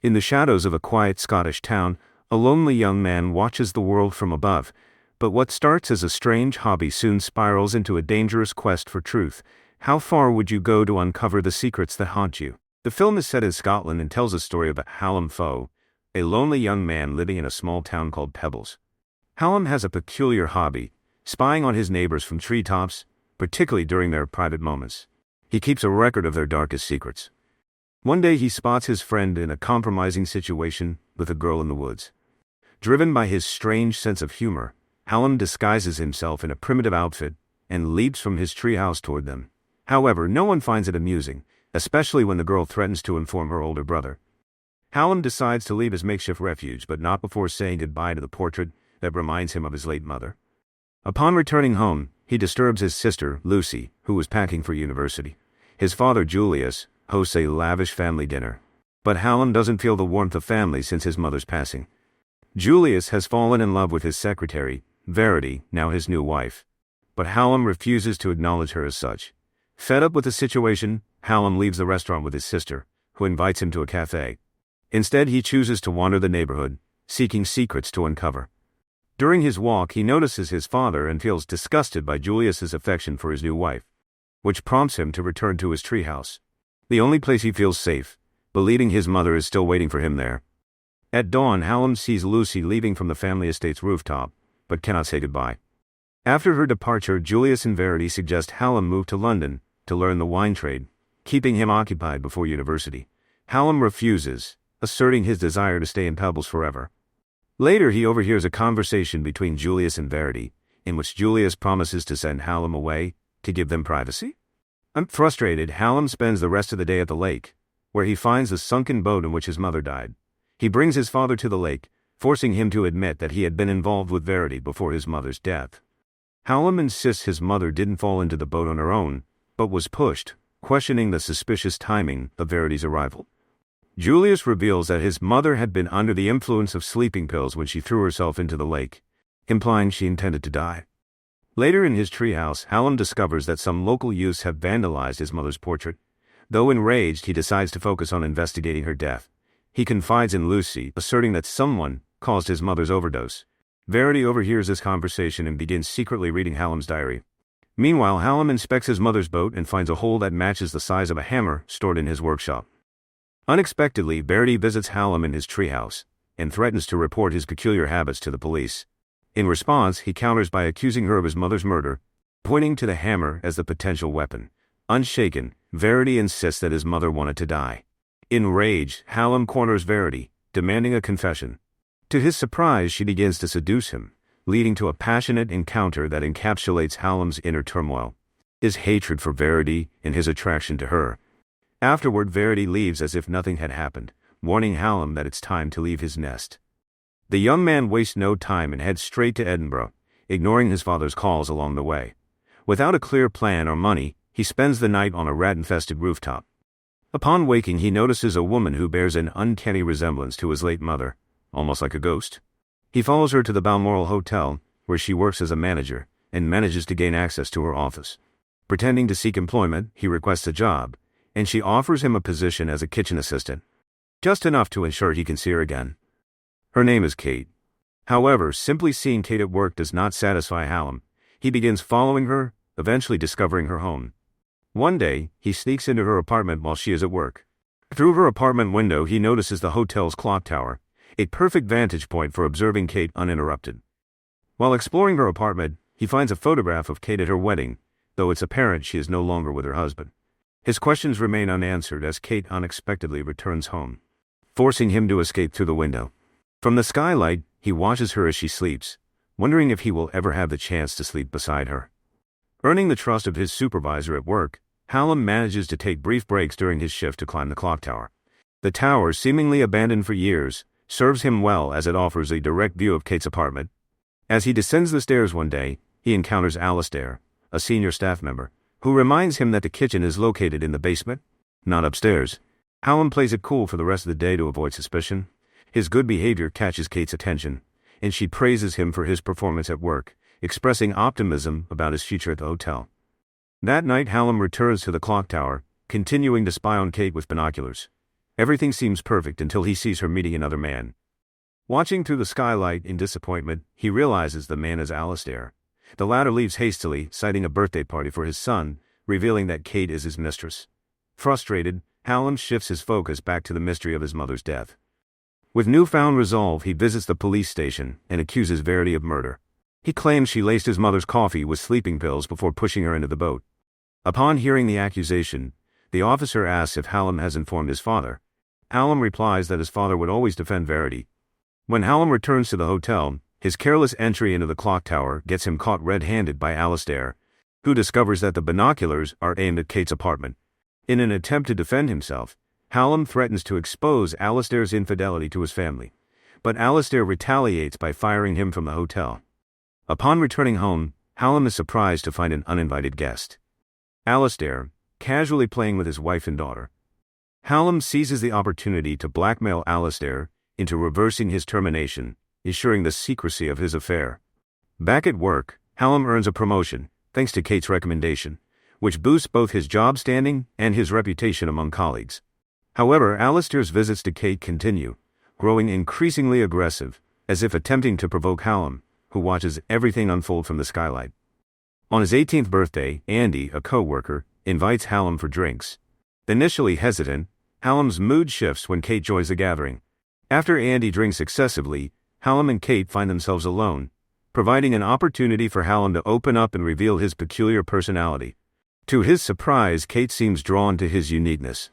In the shadows of a quiet Scottish town, a lonely young man watches the world from above, but what starts as a strange hobby soon spirals into a dangerous quest for truth. How far would you go to uncover the secrets that haunt you? The film is set in Scotland and tells a story about Halam, a lonely young man living in a small town called Pebbles. Halam has a peculiar hobby, spying on his neighbors from treetops, particularly during their private moments. He keeps a record of their darkest secrets. One day he spots his friend in a compromising situation with a girl in the woods. Driven by his strange sense of humor, Halam disguises himself in a primitive outfit and leaps from his treehouse toward them. However, no one finds it amusing, especially when the girl threatens to inform her older brother. Halam decides to leave his makeshift refuge, but not before saying goodbye to the portrait that reminds him of his late mother. Upon returning home, he disturbs his sister, Lucy, who was packing for university. His father, Julius, hosts a lavish family dinner. But Halam doesn't feel the warmth of family since his mother's passing. Julius has fallen in love with his secretary, Verity, now his new wife. But Halam refuses to acknowledge her as such. Fed up with the situation, Halam leaves the restaurant with his sister, who invites him to a cafe. Instead, he chooses to wander the neighborhood, seeking secrets to uncover. During his walk, he notices his father and feels disgusted by Julius's affection for his new wife, which prompts him to return to his treehouse, the only place he feels safe, believing his mother is still waiting for him there. At dawn, Halam sees Lucy leaving from the family estate's rooftop, but cannot say goodbye. After her departure, Julius and Verity suggest Halam move to London to learn the wine trade, keeping him occupied before university. Halam refuses, asserting his desire to stay in Pebbles forever. Later, he overhears a conversation between Julius and Verity, in which Julius promises to send Halam away to give them privacy. Frustrated, Halam spends the rest of the day at the lake, where he finds the sunken boat in which his mother died. He brings his father to the lake, forcing him to admit that he had been involved with Verity before his mother's death. Halam insists his mother didn't fall into the boat on her own, but was pushed, questioning the suspicious timing of Verity's arrival. Julius reveals that his mother had been under the influence of sleeping pills when she threw herself into the lake, implying she intended to die. Later in his treehouse, Halam discovers that some local youths have vandalized his mother's portrait. Though enraged, he decides to focus on investigating her death. He confides in Lucy, asserting that someone caused his mother's overdose. Verity overhears this conversation and begins secretly reading Halam's diary. Meanwhile, Halam inspects his mother's boat and finds a hole that matches the size of a hammer stored in his workshop. Unexpectedly, Verity visits Halam in his treehouse and threatens to report his peculiar habits to the police. In response, he counters by accusing her of his mother's murder, pointing to the hammer as the potential weapon. Unshaken, Verity insists that his mother wanted to die. Enraged, Halam corners Verity, demanding a confession. To his surprise, she begins to seduce him, leading to a passionate encounter that encapsulates Halam's inner turmoil, his hatred for Verity and his attraction to her. Afterward, Verity leaves as if nothing had happened, warning Halam that it's time to leave his nest. The young man wastes no time and heads straight to Edinburgh, ignoring his father's calls along the way. Without a clear plan or money, he spends the night on a rat-infested rooftop. Upon waking, he notices a woman who bears an uncanny resemblance to his late mother, almost like a ghost. He follows her to the Balmoral Hotel, where she works as a manager, and manages to gain access to her office. Pretending to seek employment, he requests a job, and she offers him a position as a kitchen assistant, just enough to ensure he can see her again. Her name is Kate. However, simply seeing Kate at work does not satisfy Halam. He begins following her, eventually discovering her home. One day, he sneaks into her apartment while she is at work. Through her apartment window, he notices the hotel's clock tower, a perfect vantage point for observing Kate uninterrupted. While exploring her apartment, he finds a photograph of Kate at her wedding, though it's apparent she is no longer with her husband. His questions remain unanswered as Kate unexpectedly returns home, forcing him to escape through the window. From the skylight, he watches her as she sleeps, wondering if he will ever have the chance to sleep beside her. Earning the trust of his supervisor at work, Halam manages to take brief breaks during his shift to climb the clock tower. The tower, seemingly abandoned for years, serves him well as it offers a direct view of Kate's apartment. As he descends the stairs one day, he encounters Alistair, a senior staff member, who reminds him that the kitchen is located in the basement, not upstairs. Halam plays it cool for the rest of the day to avoid suspicion. His good behavior catches Kate's attention, and she praises him for his performance at work, expressing optimism about his future at the hotel. That night, Halam returns to the clock tower, continuing to spy on Kate with binoculars. Everything seems perfect until he sees her meeting another man. Watching through the skylight in disappointment, he realizes the man is Alistair. The latter leaves hastily, citing a birthday party for his son, revealing that Kate is his mistress. Frustrated, Halam shifts his focus back to the mystery of his mother's death. With newfound resolve, he visits the police station and accuses Verity of murder. He claims she laced his mother's coffee with sleeping pills before pushing her into the boat. Upon hearing the accusation, the officer asks if Halam has informed his father. Halam replies that his father would always defend Verity. When Halam returns to the hotel, his careless entry into the clock tower gets him caught red-handed by Alistair, who discovers that the binoculars are aimed at Kate's apartment. In an attempt to defend himself, Halam threatens to expose Alistair's infidelity to his family, but Alistair retaliates by firing him from the hotel. Upon returning home, Halam is surprised to find an uninvited guest. Alistair, casually playing with his wife and daughter. Halam seizes the opportunity to blackmail Alistair into reversing his termination, ensuring the secrecy of his affair. Back at work, Halam earns a promotion, thanks to Kate's recommendation, which boosts both his job standing and his reputation among colleagues. However, Alistair's visits to Kate continue, growing increasingly aggressive, as if attempting to provoke Halam, who watches everything unfold from the skylight. On his 18th birthday, Andy, a co-worker, invites Halam for drinks. Initially hesitant, Halam's mood shifts when Kate joins the gathering. After Andy drinks excessively, Halam and Kate find themselves alone, providing an opportunity for Halam to open up and reveal his peculiar personality. To his surprise, Kate seems drawn to his uniqueness.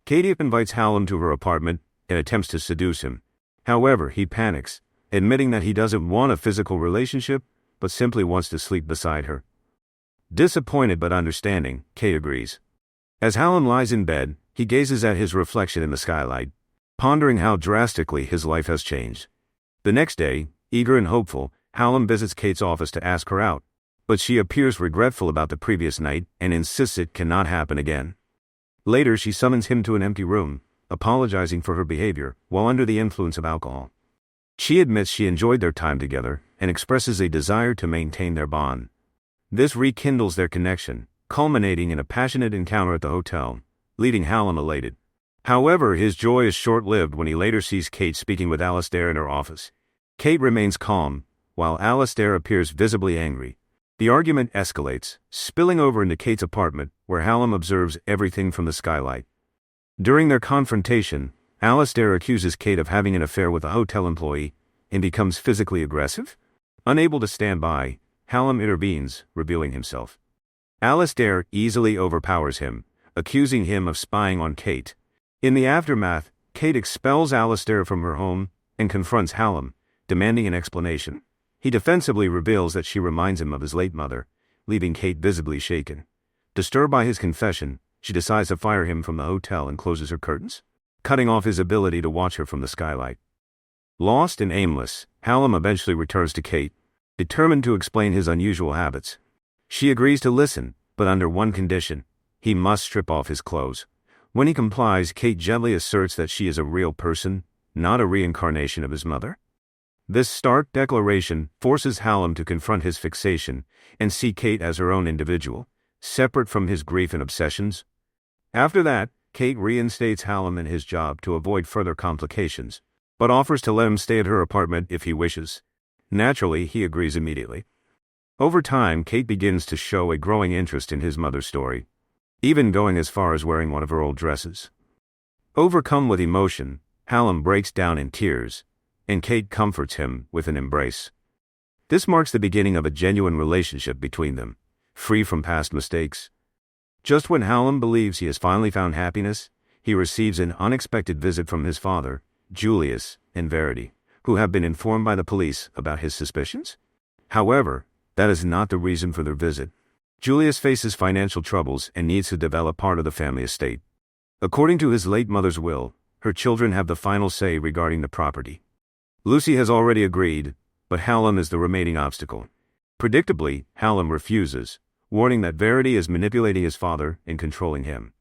Katie invites Halam to her apartment and attempts to seduce him. However, he panics, admitting that he doesn't want a physical relationship, but simply wants to sleep beside her. Disappointed but understanding, Kate agrees. As Halam lies in bed, he gazes at his reflection in the skylight, pondering how drastically his life has changed. The next day, eager and hopeful, Halam visits Kate's office to ask her out, but she appears regretful about the previous night and insists it cannot happen again. Later, she summons him to an empty room, apologizing for her behavior while under the influence of alcohol. She admits she enjoyed their time together and expresses a desire to maintain their bond. This rekindles their connection, culminating in a passionate encounter at the hotel, leaving Halam elated. However, his joy is short-lived when he later sees Kate speaking with Alistair in her office. Kate remains calm, while Alistair appears visibly angry. The argument escalates, spilling over into Kate's apartment, where Halam observes everything from the skylight. During their confrontation, Alistair accuses Kate of having an affair with a hotel employee and becomes physically aggressive. Unable to stand by, Halam intervenes, revealing himself. Alistair easily overpowers him, accusing him of spying on Kate. In the aftermath, Kate expels Alistair from her home and confronts Halam, demanding an explanation. He defensively reveals that she reminds him of his late mother, leaving Kate visibly shaken. Disturbed by his confession, she decides to fire him from the hotel and closes her curtains, cutting off his ability to watch her from the skylight. Lost and aimless, Halam eventually returns to Kate, determined to explain his unusual habits. She agrees to listen, but under one condition: he must strip off his clothes. When he complies, Kate gently asserts that she is a real person, not a reincarnation of his mother. This stark declaration forces Halam to confront his fixation and see Kate as her own individual, separate from his grief and obsessions. After that, Kate reinstates Halam in his job to avoid further complications, but offers to let him stay at her apartment if he wishes. Naturally, he agrees immediately. Over time, Kate begins to show a growing interest in his mother's story, even going as far as wearing one of her old dresses. Overcome with emotion, Halam breaks down in tears, and Kate comforts him with an embrace. This marks the beginning of a genuine relationship between them, free from past mistakes. Just when Halam believes he has finally found happiness, he receives an unexpected visit from his father, Julius, and Verity, who have been informed by the police about his suspicions. However, that is not the reason for their visit. Julius faces financial troubles and needs to develop part of the family estate. According to his late mother's will, her children have the final say regarding the property. Lucy has already agreed, but Halam is the remaining obstacle. Predictably, Halam refuses, warning that Verity is manipulating his father and controlling him.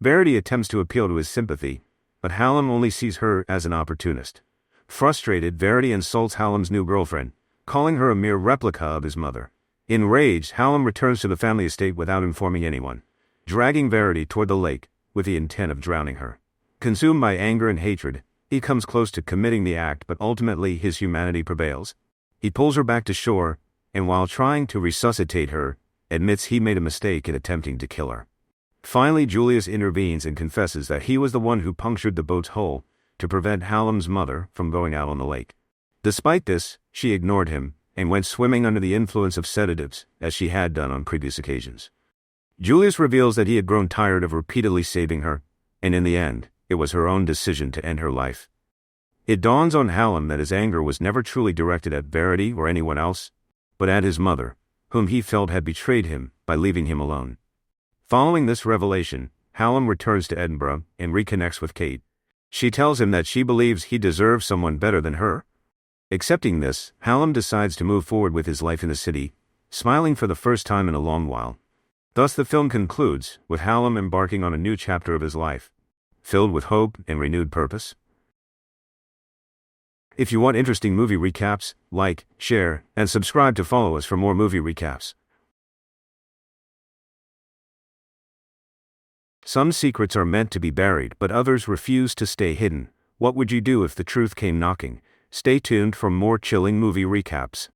Verity attempts to appeal to his sympathy, but Halam only sees her as an opportunist. Frustrated, Verity insults Halam's new girlfriend, calling her a mere replica of his mother. Enraged, Halam returns to the family estate without informing anyone, dragging Verity toward the lake with the intent of drowning her. Consumed by anger and hatred, he comes close to committing the act, but ultimately his humanity prevails. He pulls her back to shore, and while trying to resuscitate her, admits he made a mistake in attempting to kill her. Finally, Julius intervenes and confesses that he was the one who punctured the boat's hull to prevent Halam's mother from going out on the lake. Despite this, she ignored him and went swimming under the influence of sedatives, as she had done on previous occasions. Julius reveals that he had grown tired of repeatedly saving her, and in the end, it was her own decision to end her life. It dawns on Halam that his anger was never truly directed at Verity or anyone else, but at his mother, whom he felt had betrayed him by leaving him alone. Following this revelation, Halam returns to Edinburgh and reconnects with Kate. She tells him that she believes he deserves someone better than her. Accepting this, Halam decides to move forward with his life in the city, smiling for the first time in a long while. Thus the film concludes, with Halam embarking on a new chapter of his life, filled with hope and renewed purpose. If you want interesting movie recaps, like, share, and subscribe to follow us for more movie recaps. Some secrets are meant to be buried, but others refuse to stay hidden. What would you do if the truth came knocking? Stay tuned for more chilling movie recaps.